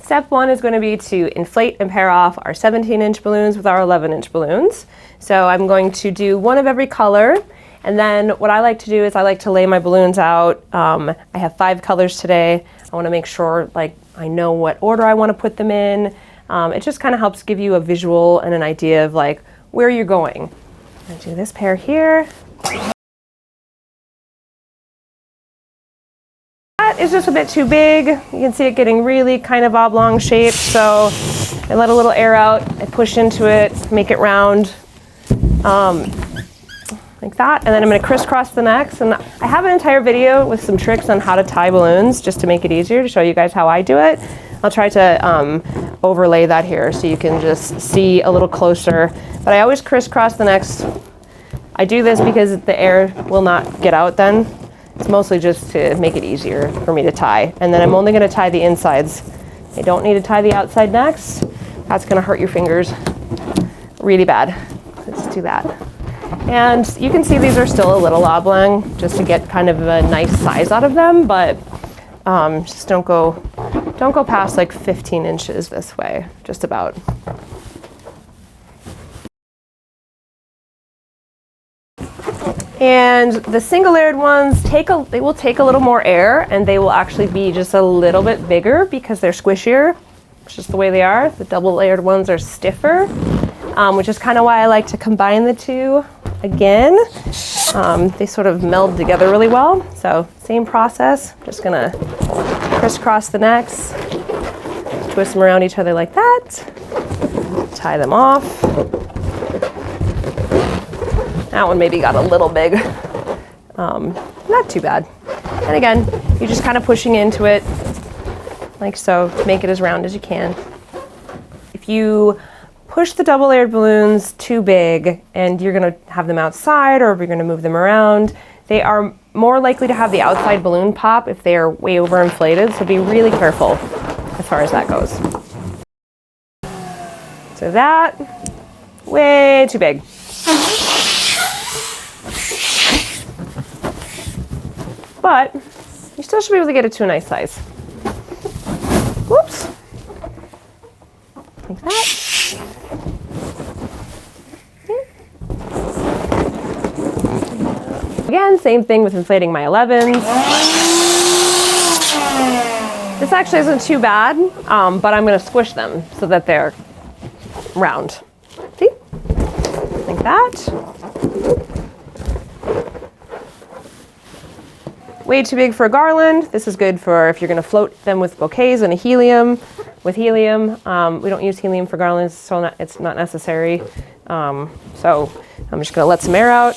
Step one is going to be to inflate and pair off our 17-inch balloons with our 11-inch balloons. So I'm going to do one of every color, and then what I like to do is I like to lay my balloons out. I have 5 colors today. I want to make sure like I know what order I want to put them in. It just kind of helps give you a visual and an idea of like where you're going. I'm going to do this pair here. That is just a bit too big. You can see it getting really kind of oblong shaped, so I let a little air out, I push into it, make it round, like that, and then I'm going to crisscross the necks. And I have an entire video with some tricks on how to tie balloons just to make it easier to show you guys how I do it. I'll try to overlay that here so you can just see a little closer, but I always crisscross the necks. I do this because the air will not get out then. It's mostly just to make it easier for me to tie. And then I'm only going to tie the insides. I don't need to tie the outside necks. That's going to hurt your fingers really bad. Let's do that. And you can see these are still a little oblong just to get kind of a nice size out of them, but just don't go past like 15 inches this way, just about. And the single layered ones they will take a little more air, and they will actually be just a little bit bigger because they're squishier. It's just the way they are. The double layered ones are stiffer, which is kind of why I like to combine the two again. They sort of meld together really well. So same process, just gonna crisscross the necks, twist them around each other like that, tie them off. That one maybe got a little big, not too bad. And again, you're just kind of pushing into it like so to make it as round as you can. If you push the double layered balloons too big and you're gonna have them outside, or if you're gonna move them around, they are more likely to have the outside balloon pop if they are way over inflated, so be really careful as far as that goes. So that, way too big. But you still should be able to get it to a nice size. Whoops. Like that. Again, same thing with inflating my 11s. This actually isn't too bad, but I'm going to squish them so that they're round. See? Like that. Way too big for a garland. This is good for if you're going to float them with bouquets and a helium. With helium, we don't use helium for garlands, so it's not necessary. So I'm just going to let some air out.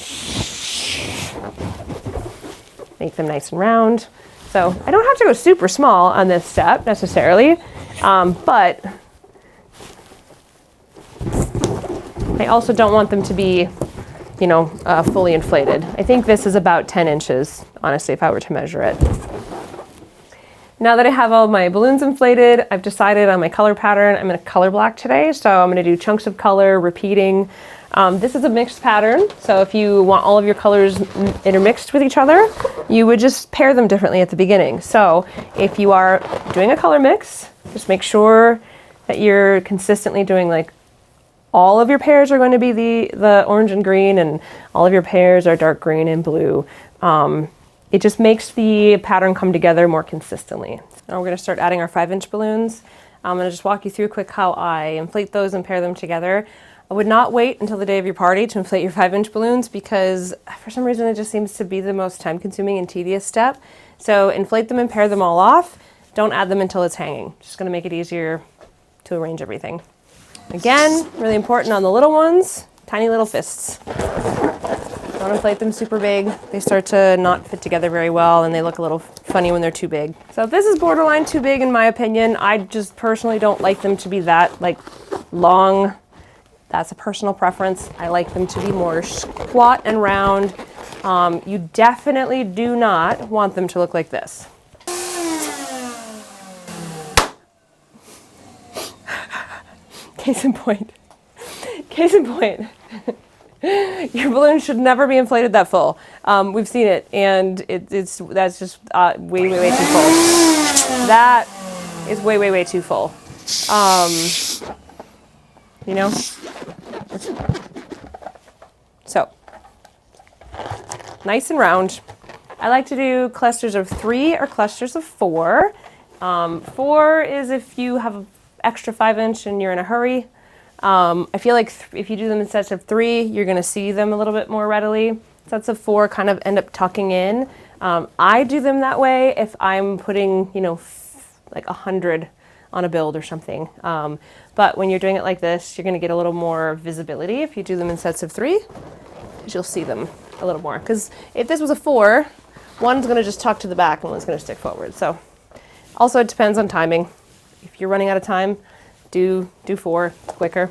Make them nice and round. So I don't have to go super small on this step necessarily, but I also don't want them to be, fully inflated. I think this is about 10 inches, honestly, if I were to measure it. Now that I have all my balloons inflated, I've decided on my color pattern. I'm going to color block today, so I'm going to do chunks of color, repeating. This is a mixed pattern, so if you want all of your colors intermixed with each other, you would just pair them differently at the beginning. So if you are doing a color mix, just make sure that you're consistently doing like all of your pairs are going to be the orange and green, and all of your pairs are dark green and blue. It just makes the pattern come together more consistently. Now we're going to start adding our 5-inch balloons. I'm going to just walk you through quick how I inflate those and pair them together. I would not wait until the day of your party to inflate your 5-inch balloons because for some reason it just seems to be the most time-consuming and tedious step. So inflate them and pair them all off. Don't add them until it's hanging. Just going to make it easier to arrange everything. Again, really important on the little ones, tiny little fists. Don't inflate them super big. They start to not fit together very well and they look a little funny when they're too big. So if this is borderline too big in my opinion, I just personally don't like them to be that like long. That's a personal preference. I like them to be more squat and round. You definitely do not want them to look like this. Case in point. Case in point. Your balloon should never be inflated that full. We've seen it, and that's just way too full. That is way, way, way too full. You know? So, nice and round. I like to do clusters of 3 or clusters of 4. 4 is if you have an extra 5-inch and you're in a hurry. I feel like if you do them in sets of 3, you're going to see them a little bit more readily. Sets of 4 kind of end up tucking in. I do them that way if I'm putting, you know, like 100 on a build or something. But when you're doing it like this, you're going to get a little more visibility if you do them in sets of 3, because you'll see them a little more. Because if this was a 4, one's going to just tuck to the back and one's going to stick forward. So also it depends on timing. If you're running out of time, do 4, it's quicker.